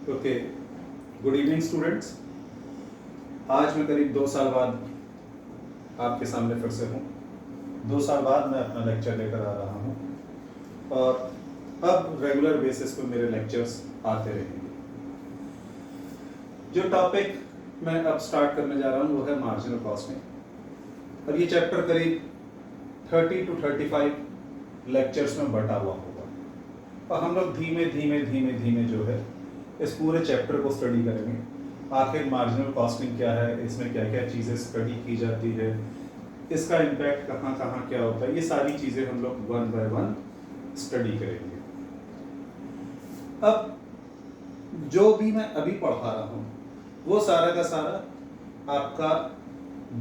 Okay, good evening students. आज मैं करीब 2 साल बाद आपके सामने फिर से हूँ। 2 साल बाद मैं अपना लेक्चर लेकर आ रहा हूँ और अब रेगुलर बेसिस पे मेरे लेक्चर्स आते रहेंगे। जो टॉपिक मैं अब स्टार्ट करने जा रहा हूँ वो है मार्जिनल कॉस्टिंग और ये चैप्टर करीब 30 to 35 लेक्चर्स में बटा हुआ होगा और हम लोग धीमे धीमे जो है इस पूरे चैप्टर को स्टडी करेंगे। आखिर मार्जिनल कॉस्टिंग क्या है, इसमें क्या क्या चीज़ें स्टडी की जाती है, इसका इम्पैक्ट कहाँ कहाँ क्या होता है, ये सारी चीज़ें हम लोग वन बाय वन स्टडी करेंगे। अब जो भी मैं अभी पढ़ा रहा हूँ वो सारा का सारा आपका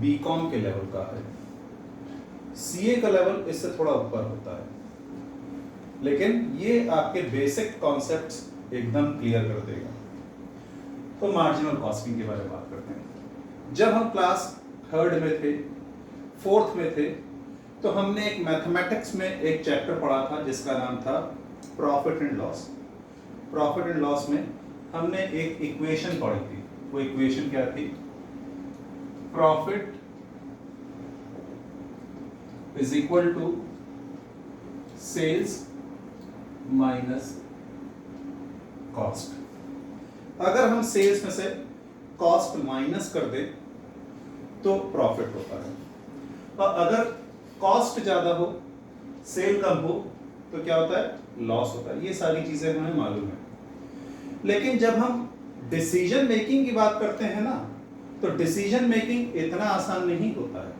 बीकॉम के लेवल का है। सीए का लेवल इससे थोड़ा ऊपर होता है, लेकिन ये आपके बेसिक कॉन्सेप्ट्स एकदम क्लियर कर देगा। तो मार्जिनल कॉस्टिंग के बारे में बात करते हैं। जब हम क्लास 3rd में थे, 4th में थे, तो हमने एक मैथमेटिक्स में एक चैप्टर पढ़ा था जिसका नाम था profit and loss. Profit and loss में हमने एक इक्वेशन पढ़ी थी। वो इक्वेशन क्या थी? Profit is equal to sales minus cost. अगर हम सेल्स में से कॉस्ट माइनस कर दे तो प्रॉफिट होता है, और अगर कॉस्ट ज्यादा हो, सेल कम हो, तो क्या होता है? लॉस होता है। ये सारी चीजें हमें मालूम है। लेकिन जब हम डिसीजन मेकिंग की बात करते हैं ना, तो डिसीजन मेकिंग इतना आसान नहीं होता है।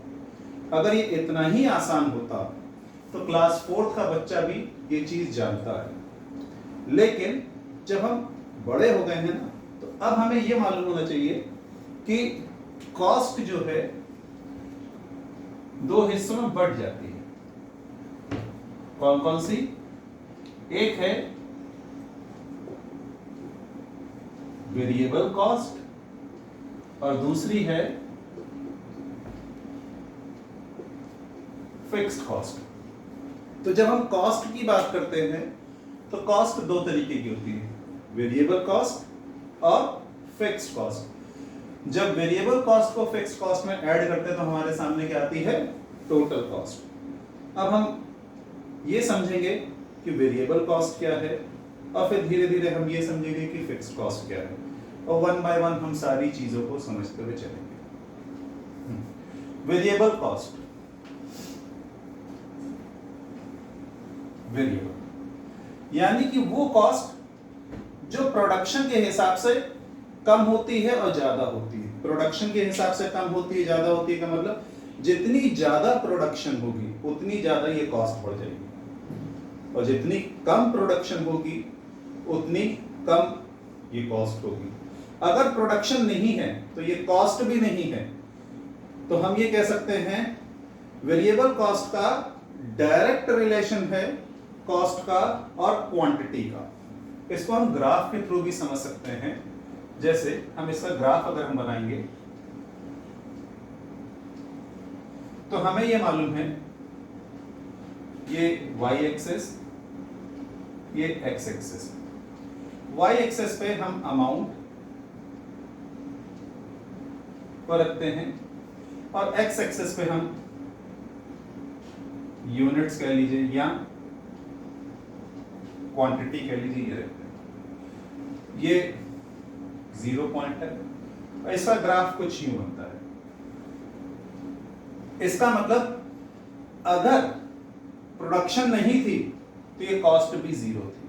अगर ये इतना ही आसान होता तो क्लास 4th का बच्चा भी ये चीज जानता है। लेकिन जब हम बड़े हो गए हैं ना, तो अब हमें ये मालूम होना चाहिए कि कॉस्ट जो है 2 हिस्सों में बढ़ जाती है। कौन कौन सी? एक है वेरिएबल कॉस्ट और दूसरी है फिक्स्ड कॉस्ट। तो जब हम कॉस्ट की बात करते हैं तो कॉस्ट 2 तरीके की होती है, वेरिएबल कॉस्ट और फिक्स्ड कॉस्ट। जब वेरिएबल कॉस्ट को फिक्स्ड कॉस्ट में ऐड करते हैं तो हमारे सामने क्या आती है? Total cost. अब हम ये समझेंगे कि वेरिएबल कॉस्ट क्या है और फिर धीरे धीरे हम ये समझेंगे कि फिक्स्ड कॉस्ट क्या है, और वन बाय वन हम सारी चीजों को समझते हुए चलेंगे। वेरिएबल कॉस्ट, वेरिएबल यानी कि वो कॉस्ट जो प्रोडक्शन के हिसाब से कम होती है और ज्यादा होती है। प्रोडक्शन के हिसाब से कम होती है, ज्यादा होती है का मतलब जितनी ज्यादा प्रोडक्शन होगी उतनी ज्यादा ये कॉस्ट बढ़ जाएगी, और जितनी कम प्रोडक्शन होगी उतनी कम ये कॉस्ट होगी। अगर प्रोडक्शन नहीं है तो ये कॉस्ट भी नहीं है। तो हम ये कह सकते हैं वेरिएबल कॉस्ट का डायरेक्ट रिलेशन है कॉस्ट का और क्वांटिटी का। इसको हम ग्राफ के थ्रू भी समझ सकते हैं। जैसे हम इसका ग्राफ अगर हम बनाएंगे तो हमें यह मालूम है ये y एक्सिस, ये x एक्सिस। y एक्सिस पे हम अमाउंट को रखते हैं और x एक्सिस पे हम यूनिट्स कह लीजिए या क्वांटिटी कह लीजिए, ये रखते हैं। ये 0 पॉइंट है और इसका ग्राफ कुछ यूं बनता है। इसका मतलब अगर प्रोडक्शन नहीं थी तो ये कॉस्ट भी 0 थी।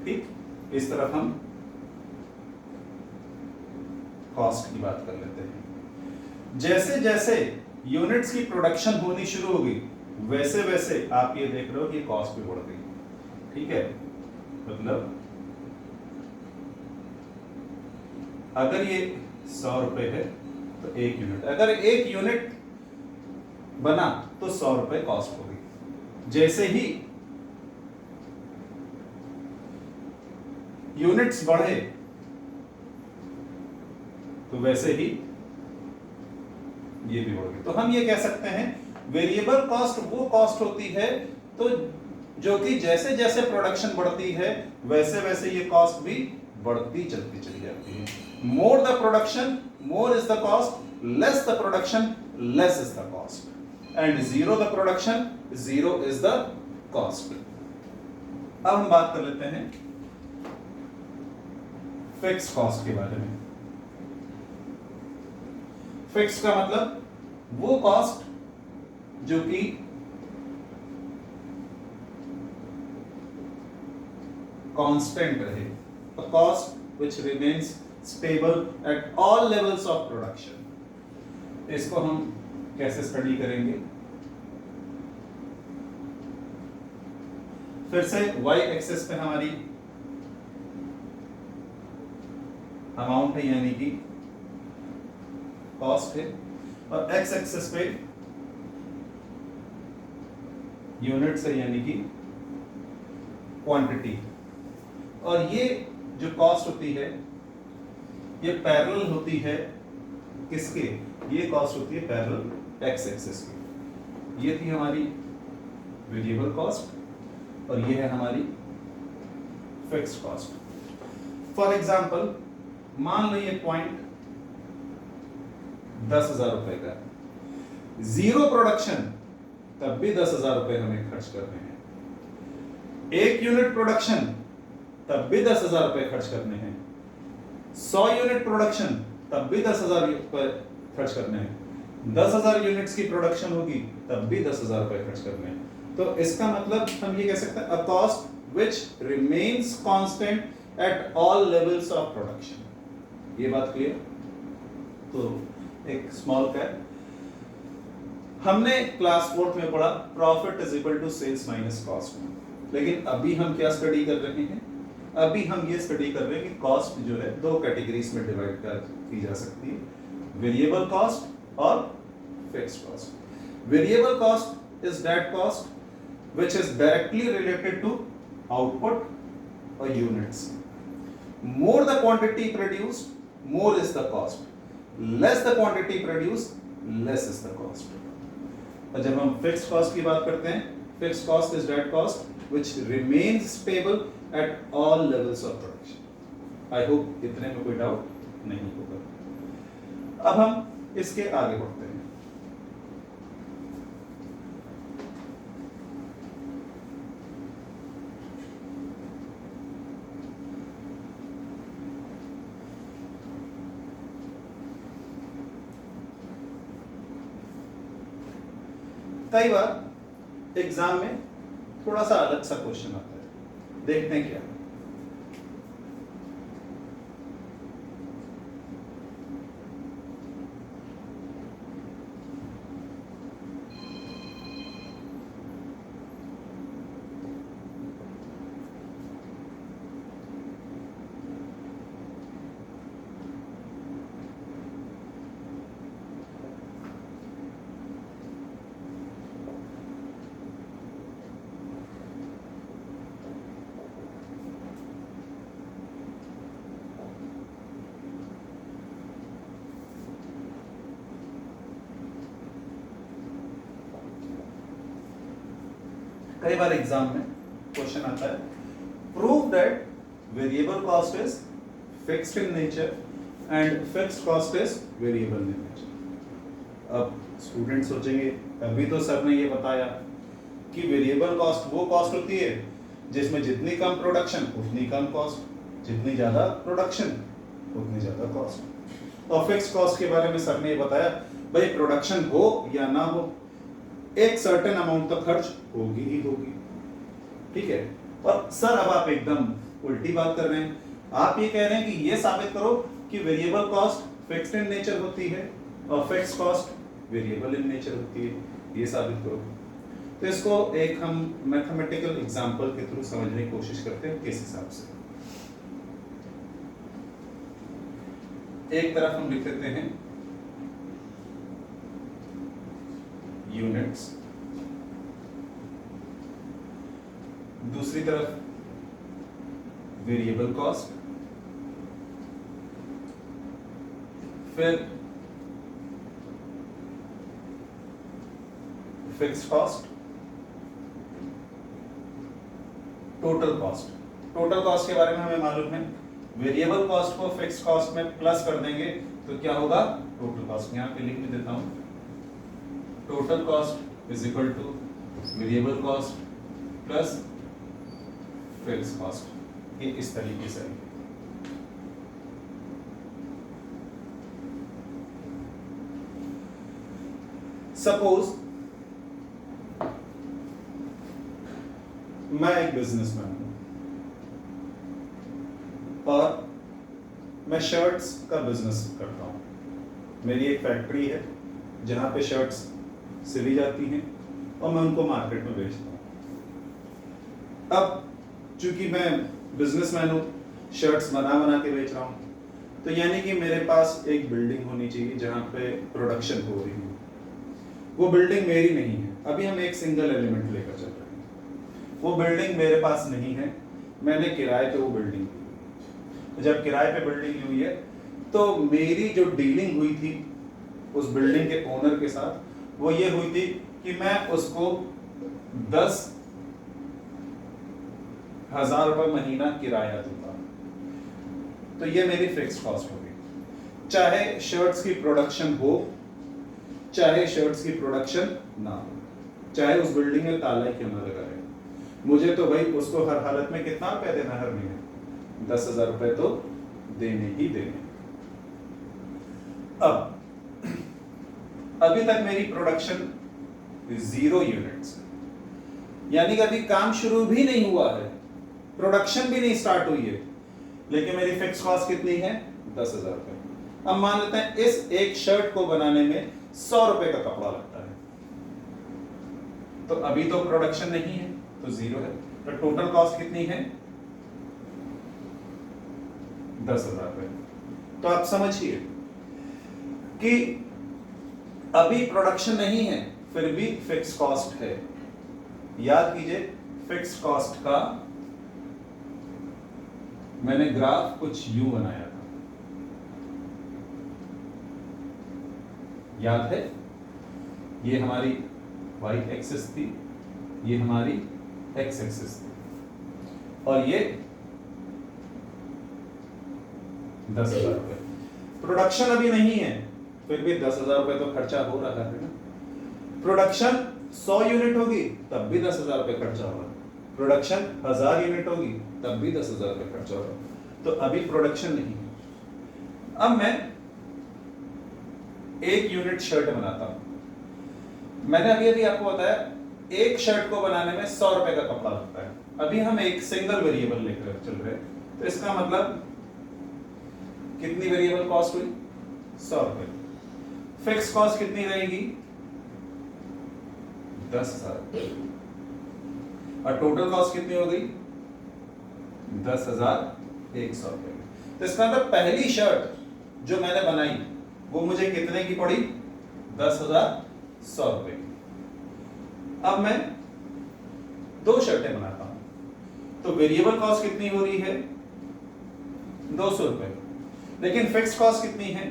ठीक, इस तरफ हम कॉस्ट की बात कर लेते हैं। जैसे जैसे यूनिट्स की प्रोडक्शन होनी शुरू होगी वैसे वैसे आप ये देख रहे हो कि कॉस्ट भी बढ़ गई। ठीक है, मतलब अगर ये 100 रुपए है तो 1 यूनिट, अगर 1 यूनिट बना तो 100 रुपए कॉस्ट होगी। जैसे ही यूनिट्स बढ़े तो वैसे ही ये भी बढ़ गई। तो हम ये कह सकते हैं वेरिएबल कॉस्ट वो कॉस्ट होती है तो जो कि जैसे जैसे प्रोडक्शन बढ़ती है वैसे वैसे ये कॉस्ट भी बढ़ती चलती चली जाती है। More the production more is the cost, less the production less is the cost, and zero the production zero is the cost. अब हम बात कर लेते हैं फिक्स कॉस्ट के बारे में। फिक्स का मतलब वो कॉस्ट जो कि कांस्टेंट रहे, a cost which remains stable at all levels of production। इसको हम कैसे स्टडी करेंगे? फिर से y एक्सिस पे हमारी अमाउंट है यानी कि कॉस्ट है, और x एक्सिस पे यूनिट्स है यानी कि क्वांटिटी। और ये जो कॉस्ट होती है ये पैरेलल होती है किसके? ये कॉस्ट होती है पैरेलल एक्स एक्सिस की। ये थी हमारी वेरिएबल कॉस्ट और ये है हमारी फिक्स्ड कॉस्ट। फॉर एग्जांपल मान लो ये पॉइंट 10,000 रुपए का, जीरो प्रोडक्शन तब भी 10,000 रुपए हमें खर्च करने हैं, एक यूनिट प्रोडक्शन तब भी 10,000 रुपए खर्च करने हैं, 100 यूनिट प्रोडक्शन तब भी 10,000 रुपए खर्च करने हैं, 10,000 यूनिट्स की प्रोडक्शन होगी तब भी 10,000 रुपए खर्च करने हैं। तो इसका मतलब हम ये कह सकते हैं a cost which remains constant at all levels of production. ये बात क्लियर? तो एक स्मॉल कैप, हमने क्लास 4th में पढ़ा profit is equal to sales minus cost, लेकिन अभी हम क्या स्टडी कर रहे हैं? अभी हम ये स्टडी कर रहे हैं कि कॉस्ट जो है दो कैटेगरीज में डिवाइड की जा सकती है, वेरिएबल कॉस्ट और fixed cost. Variable cost is that cost which is directly related to output और units. More the quantity produced more is the cost, less the quantity produced less is the cost. और जब हम fixed cost की बात करते हैं, fixed cost is that cost which remains stable at all levels of production। I hope इतने में कोई डाउट नहीं होगा। अब हम इसके आगे बढ़ते हैं। कई बार एग्जाम में थोड़ा सा अलग सा क्वेश्चन आता है, देखते हैं क्या। कई बार एग्जाम में क्वेश्चन आता है, prove that variable cost is fixed in nature and fixed cost is variable in nature. अब स्टूडेंट सोचेंगे अभी तो सर ने ये बताया कि वेरिएबल कॉस्ट वो कॉस्ट होती है जिसमें जितनी कम प्रोडक्शन उतनी कम कॉस्ट, जितनी ज्यादा प्रोडक्शन उतनी ज्यादा कॉस्ट। और फिक्स्ड कॉस्ट के बारे में सर ने ये बताया भाई प्रोडक्शन हो या ना हो एक सर्टेन अमाउंट तक खर्च होगी ही होगी, ठीक है। और सर अब आप एकदम उल्टी बात कर रहे हैं, आप ये कह रहे हैं कि ये साबित करो कि variable cost fixed in nature होती है और fixed cost variable in nature होती है, ये साबित करो। तो इसको एक हम मैथमेटिकल एग्जांपल के थ्रू समझने की कोशिश करते हैं। किस हिसाब से, एक तरफ हम लिख लेते हैं यूनिट्स, दूसरी तरफ वेरिएबल कॉस्ट, फिर fixed cost, total cost. Total cost के बारे में हमें मालूम है वेरिएबल कॉस्ट को फिक्स कॉस्ट में प्लस कर देंगे तो क्या होगा, टोटल कॉस्ट। यहां पे लिख भी देता हूं, total cost is equal two variable cost plus fix cost. ये इस तरीके से। सपोज मैं एक बिजनेसमैन हूं और मैं शर्ट्स का बिजनेस करता हूं। मेरी एक फैक्ट्री है जहां पे शर्ट्स सिली जाती हैं और मैं उनको मार्केट में बेचता हूं। अब चूंकि मैं बिजनेसमैन हूं, शर्ट्स बना के बेच रहा हूं, तो यानी कि मेरे पास एक बिल्डिंग होनी चाहिए जहां पे प्रोडक्शन हो रही है। वो बिल्डिंग मेरी नहीं है, अभी हम एक सिंगल एलिमेंट लेकर चल रहे हैं। वो बिल्डिंग मेरे पास नहीं है, मैंने किराए पे वो बिल्डिंग ली हुई है। जब किराए पे बिल्डिंग ली हुई है तो मेरी जो डीलिंग हुई थी उस बिल्डिंग के ओनर के साथ, वो ये हुई थी कि मैं उसको 10,000 रुपए महीना किराया दूंगा। तो ये मेरी फिक्स कॉस्ट होगी, चाहे शर्ट्स की प्रोडक्शन हो चाहे शर्ट्स की प्रोडक्शन ना हो, चाहे उस बिल्डिंग में ताला क्यों ना लगा रहे, मुझे तो भाई उसको हर हालत में कितना रुपए देना, हर महीने 10,000 रुपए तो देने ही देने। अब अभी तक मेरी प्रोडक्शन 0 यूनिट्स, यानी कि अभी काम शुरू भी नहीं हुआ है, प्रोडक्शन भी नहीं स्टार्ट हुई है, लेकिन मेरी फिक्स कॉस्ट कितनी है, 10,000 रुपए। अब मान लेते हैं इस एक शर्ट को बनाने में 100 रुपए का कपड़ा लगता है, तो अभी तो प्रोडक्शन नहीं है तो 0 है, तो टोटल कॉस्ट कितनी है, 10,000 रुपए। तो आप समझिए कि अभी प्रोडक्शन नहीं है फिर भी फिक्स कॉस्ट है। याद कीजिए, फिक्स कॉस्ट का मैंने ग्राफ कुछ यूं बनाया था, याद है? ये हमारी y एक्सिस थी, ये हमारी x एक्सिस थी, और ये 10,000 रुपए। प्रोडक्शन अभी नहीं है फिर भी 10,000 रुपए तो खर्चा हो रहा है ना। प्रोडक्शन 100 यूनिट होगी तब भी 10,000 रुपए खर्चा होगा, प्रोडक्शन 1000 यूनिट होगी तब भी 10,000 रुपए खर्चा होगा। तो अभी प्रोडक्शन नहीं है। अब मैं 1 यूनिट शर्ट बनाता हूं। मैंने अभी आपको बताया एक शर्ट को बनाने में 100 रुपए का कपड़ा लगता है। अभी हम एक सिंगल वेरिएबल लेकर चल रहे हैं, तो इसका मतलब कितनी वेरिएबल कॉस्ट हुई, 100 रुपए। फिक्स कॉस्ट कितनी रहेगी, 10,000, और टोटल कॉस्ट कितनी हो गई, 10,100 रुपए। तो इसका मतलब पहली शर्ट जो मैंने बनाई वो मुझे कितने की पड़ी, 10,100 रुपए की। अब मैं 2 शर्टें बनाता हूं तो वेरिएबल कॉस्ट कितनी हो रही है, 200 रुपए, लेकिन फिक्स कॉस्ट कितनी है,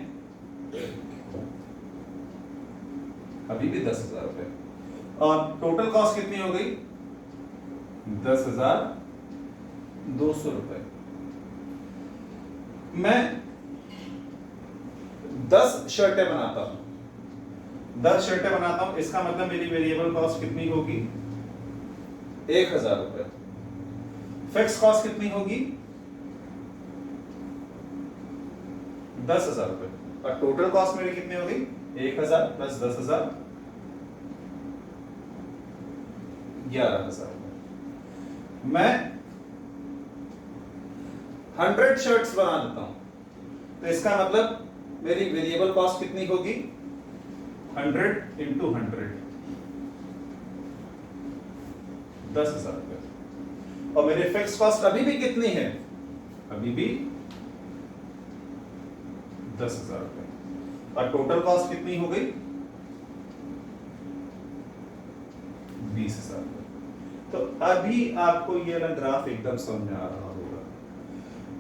अभी भी 10,000 रुपए, और टोटल कॉस्ट कितनी हो गई, 10,200 रुपए। मैं 10 शर्टें बनाता हूं, 10 शर्टें बनाता हूं, इसका मतलब मेरी वेरिएबल कॉस्ट कितनी होगी, 1,000 रुपए। फिक्स कॉस्ट कितनी होगी, 10,000 रुपए, और टोटल कॉस्ट मेरी कितनी होगी, 1,000 प्लस 10,000, 11,000 रुपए। मैं 100 शर्ट्स बना देता हूं, तो इसका मतलब मेरी वेरिएबल कॉस्ट कितनी होगी, 100 इंटू 100, 10,000 रुपए। और मेरी फिक्स कॉस्ट अभी भी कितनी है, अभी भी 10,000 रुपए, और टोटल कॉस्ट कितनी हो गई, 20,000 रुपए। तो अभी आपको ये वाला ग्राफ एकदम समझ में आ रहा होगा।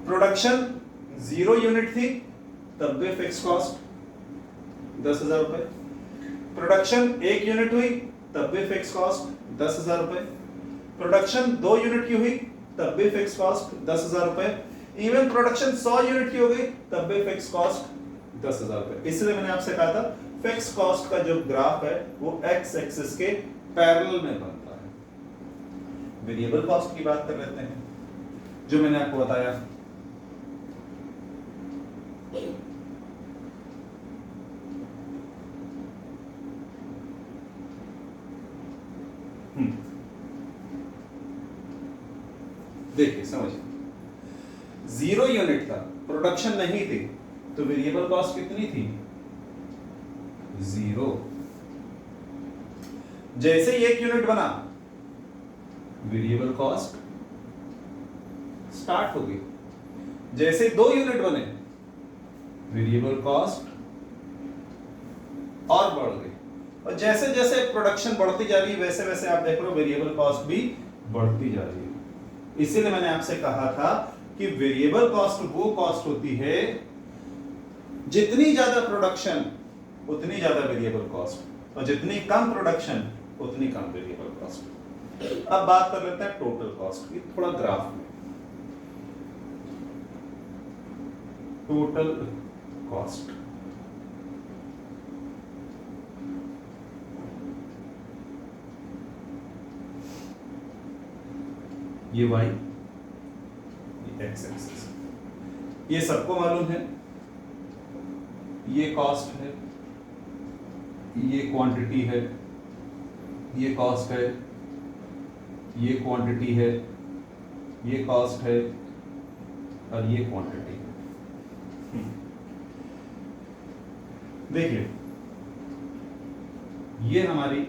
प्रोडक्शन 0 यूनिट थी तब भी फिक्स कॉस्ट 10,000 रुपए, प्रोडक्शन 1 यूनिट हुई तब भी फिक्स कॉस्ट 10,000 रुपए, प्रोडक्शन 2 यूनिट की हुई तब भी फिक्स कॉस्ट 10,000 रुपए, इवन प्रोडक्शन 100 यूनिट की हो गई तब भी फिक्स कॉस्ट 10,000 रुपए। इसलिए मैंने आपसे कहा था फिक्स कॉस्ट का जो ग्राफ है वो एक्स एक्सिस के पैरेलल में बनता है। वेरिएबल कॉस्ट की बात कर लेते हैं, जो मैंने आपको बताया। देखिए समझिए, 0 यूनिट था, प्रोडक्शन नहीं थी, तो वेरिएबल कॉस्ट कितनी थी? 0। जैसे ही 1 यूनिट बना, वेरिएबल कॉस्ट स्टार्ट हो गई। जैसे 2 यूनिट बने, वेरिएबल कॉस्ट और बढ़ गई। और जैसे जैसे प्रोडक्शन बढ़ती जा रही है वैसे वैसे आप देख रहे हो वेरिएबल कॉस्ट भी बढ़ती जा रही है। इसीलिए मैंने आपसे कहा था कि वेरिएबल कॉस्ट वो कॉस्ट होती है, जितनी ज्यादा प्रोडक्शन उतनी ज्यादा वेरिएबल कॉस्ट, और जितनी कम प्रोडक्शन उतनी कम वेरिएबल कॉस्ट। अब बात कर लेते हैं टोटल कॉस्ट की, थोड़ा ग्राफ में। टोटल कॉस्ट ये y, ये x एक्सिस, ये सबको मालूम है। ये कॉस्ट है, ये क्वांटिटी है, ये कॉस्ट है, ये क्वांटिटी है, ये कॉस्ट है, और ये क्वांटिटी है। देखिए, ये हमारी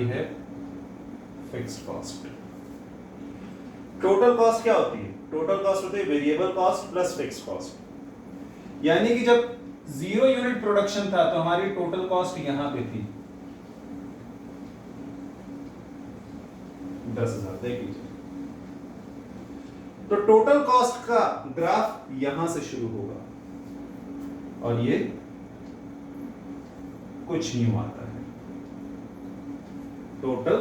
है फिक्स्ड कॉस्ट। टोटल कॉस्ट क्या होती है? टोटल कॉस्ट होती है variable cost plus fixed cost. यानी कि जब 0 यूनिट प्रोडक्शन था तो हमारी टोटल कॉस्ट यहां पे थी 10,000। देख लीजिए, तो टोटल कॉस्ट का ग्राफ यहां से शुरू होगा और ये कुछ यूं आता है टोटल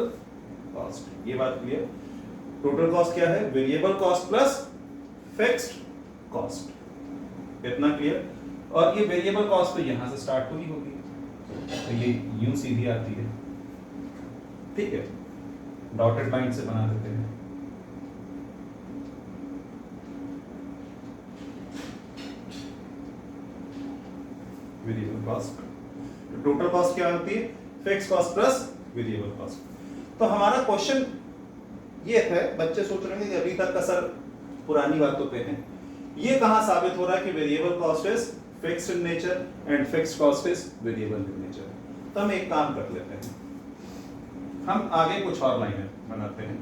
कॉस्ट। ये बात क्लियर? टोटल कॉस्ट क्या है? Variable cost plus fixed cost. इतना क्लियर? और ये वेरिएबल कॉस्ट तो यहां से स्टार्ट हुई होगी, तो ये यूं सीधी आती है, ठीक है? डॉटेड लाइन से बना देते हैं। वेरिएबल कॉस्ट, टोटल कॉस्ट क्या होती है? Fix cost plus variable cost. तो हमारा क्वेश्चन ये है, बच्चे सोच रहे हैं कि अभी तक का सर पुरानी बातों पे है, ये कहां साबित हो रहा है कि variable cost is fixed in nature and fixed cost is variable in nature? तो हम एक काम कर लेते हैं, हम आगे कुछ और लाइनें बनाते हैं।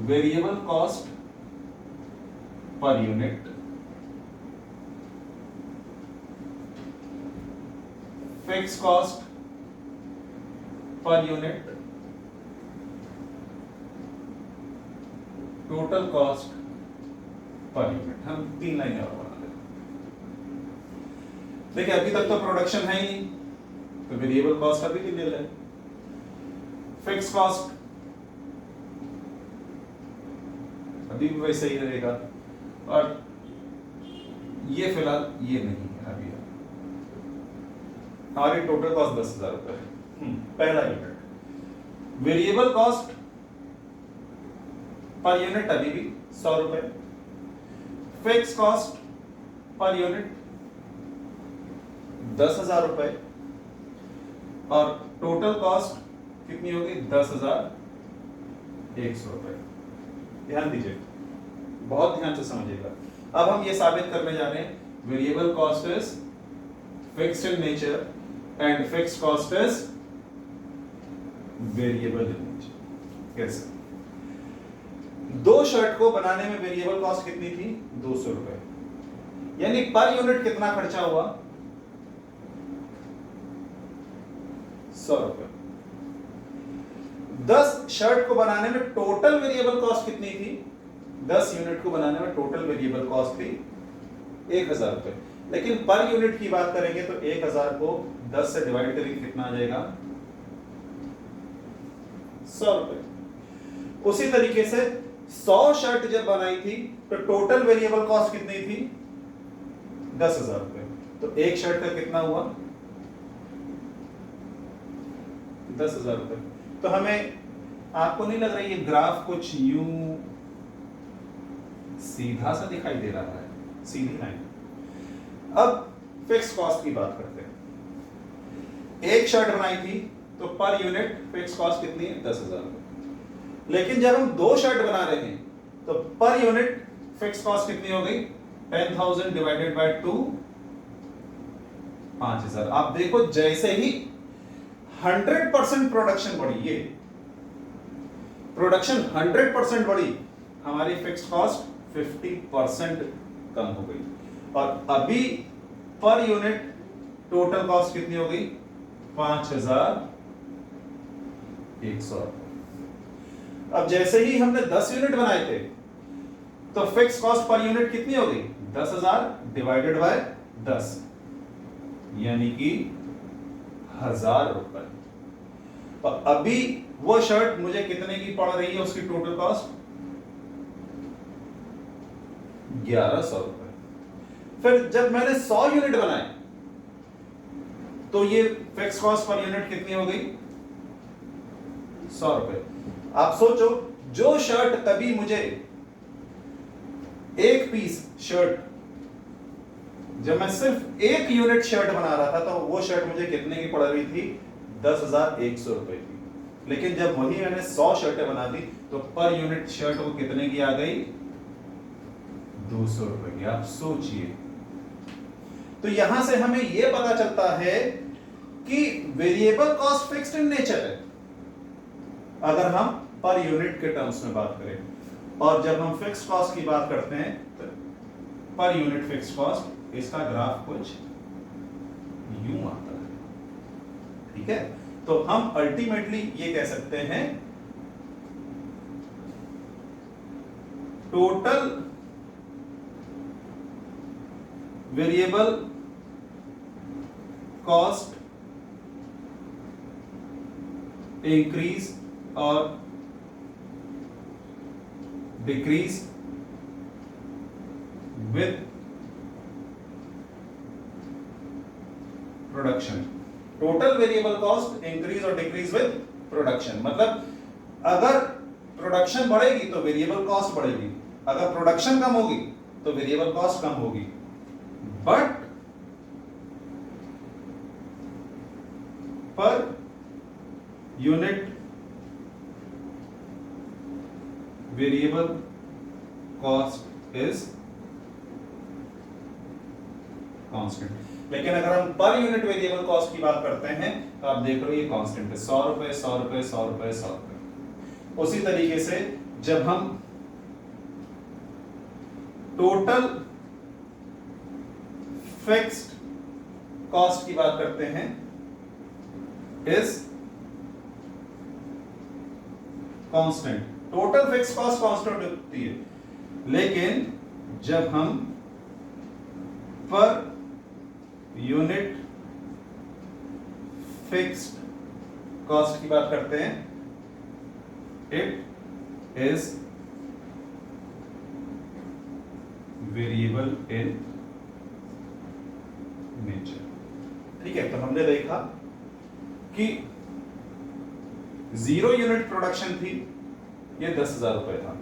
Variable cost per unit fix cost per unit total cost per unit. हम 3 लाइनें और बना लेते हैं। देखिए, अभी तक तो प्रोडक्शन है ही नहीं, तो वेरिएबल कॉस्ट अभी भी ले लें। फिक्स कॉस्ट अभी भी वैसे ही रहेगा, और ये फिलहाल ये नहीं है अभी। हमारी टोटल कॉस्ट 10,000 रुपए है, पहला unit. Variable cost per unit अभी भी 100 रुपए। फिक्स कॉस्ट पर यूनिट 10,000 रुपए, और टोटल कॉस्ट कितनी होगी? 10,100 रुपए। ध्यान दीजिए, बहुत ध्यान से समझिएगा। अब हम ये साबित करने जा रहे हैं variable cost is fixed in nature and fixed cost is variable in nature. कैसे? 2 शर्ट को बनाने में वेरिएबल कॉस्ट कितनी थी? 200 रुपए। यानी पर यूनिट कितना खर्चा हुआ? 100 रुपए। 10 शर्ट को बनाने में टोटल वेरिएबल कॉस्ट कितनी थी? 10 यूनिट को बनाने में टोटल वेरिएबल कॉस्ट थी 1,000 रुपए। लेकिन पर यूनिट की बात करेंगे तो 1000 को 10 से डिवाइड करेंगे कितना आ जाएगा 100 रुपए। उसी तरीके से 100 शर्ट जब बनाई थी तो टोटल वेरिएबल कॉस्ट कितनी थी 10,000 रुपए। तो एक शर्ट का कितना हुआ 10,000 रुपए। तो हमें आपको नहीं लग रहा ये ग्राफ कुछ यूं सीधा सा दिखाई दे रहा है, सीधी लाइन। अब फिक्स कॉस्ट की बात करते हैं। एक शर्ट बनाई थी तो पर यूनिट फिक्स कॉस्ट कितनी है 10,000 रुपए। लेकिन जब हम 2 शर्ट बना रहे हैं तो पर यूनिट फिक्स कॉस्ट कितनी हो गई 10,000 डिवाइडेड बाय 2 5,000। आप देखो जैसे ही 100% प्रोडक्शन बढ़ी, ये प्रोडक्शन 100% बढ़ी, हमारी फिक्स कॉस्ट 50% कम हो गई। और अभी पर यूनिट टोटल कॉस्ट कितनी हो गई 5,100। अब जैसे ही हमने 10 यूनिट बनाए थे तो फिक्स कॉस्ट पर यूनिट कितनी हो गई 10,000 डिवाइडेड बाय 10 यानी कि 1,000 रुपए। और अभी वो शर्ट मुझे कितने की पड़ रही है, उसकी टोटल कॉस्ट 1,100 रुपए। फिर जब मैंने 100 यूनिट बनाए तो ये फिक्स कॉस्ट पर यूनिट कितनी हो गई 100 रुपए। आप सोचो जो शर्ट कभी मुझे एक पीस शर्ट, जब मैं सिर्फ एक यूनिट शर्ट बना रहा था तो वो शर्ट मुझे कितने की पड़ रही थी 10,100 रुपए की। लेकिन जब वही मैंने 100 शर्टें बना दी तो पर यूनिट शर्ट वो कितने की आ गई 200 रुपए की। आप सोचिए। तो यहां से हमें यह पता चलता है कि variable cost fixed in nature है अगर हम पर यूनिट के टर्म्स में बात करें, और जब हम फिक्स कॉस्ट की बात करते हैं तो पर यूनिट फिक्स कॉस्ट, इसका ग्राफ कुछ यूं आता है। ठीक है, तो हम अल्टीमेटली ये कह सकते हैं टोटल वेरिएबल कॉस्ट इंक्रीज और decrease with production. Total variable cost increase और डिक्रीज विद प्रोडक्शन, मतलब अगर प्रोडक्शन बढ़ेगी तो वेरिएबल कॉस्ट बढ़ेगी, अगर प्रोडक्शन कम होगी तो वेरिएबल कॉस्ट कम होगी। But per unit variable cost is constant. लेकिन अगर हम पर यूनिट वेरिएबल कॉस्ट की बात करते हैं तो आप देख रहे हो ये कांस्टेंट है 100 रुपए 100 रुपए 100 रुपए 100 रुपए। उसी तरीके से जब हम टोटल फिक्स्ड कॉस्ट की बात करते हैं is constant, total fix cost constant होती है। लेकिन जब हम पर यूनिट फिक्स्ड कॉस्ट की बात करते हैं it is variable in nature. ठीक है, तो हमने देखा कि 0 यूनिट प्रोडक्शन थी, ये 10,000 रुपए था।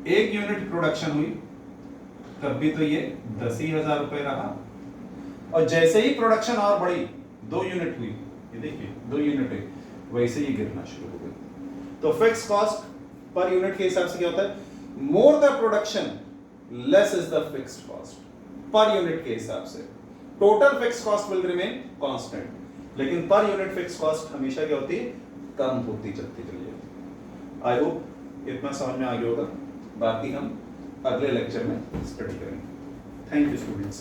1 यूनिट प्रोडक्शन हुई तब भी तो ये 10,000 रुपए रहा। और जैसे ही प्रोडक्शन और बढ़ी 2 यूनिट हुई, ये देखिए 2 यूनिट है, वैसे ही गिरना शुरू हो गई। तो फिक्स कॉस्ट पर यूनिट के हिसाब से क्या होता है, more the production less is the fixed cost per unit के हिसाब से। Total fix cost will remain constant, लेकिन पर यूनिट फिक्स कॉस्ट हमेशा क्या होती है, कम होती चलती चली जाती। आई होप इतना समझ में आ गया होगा, बाकी हम अगले लेक्चर में स्टडी करेंगे। Thank you students.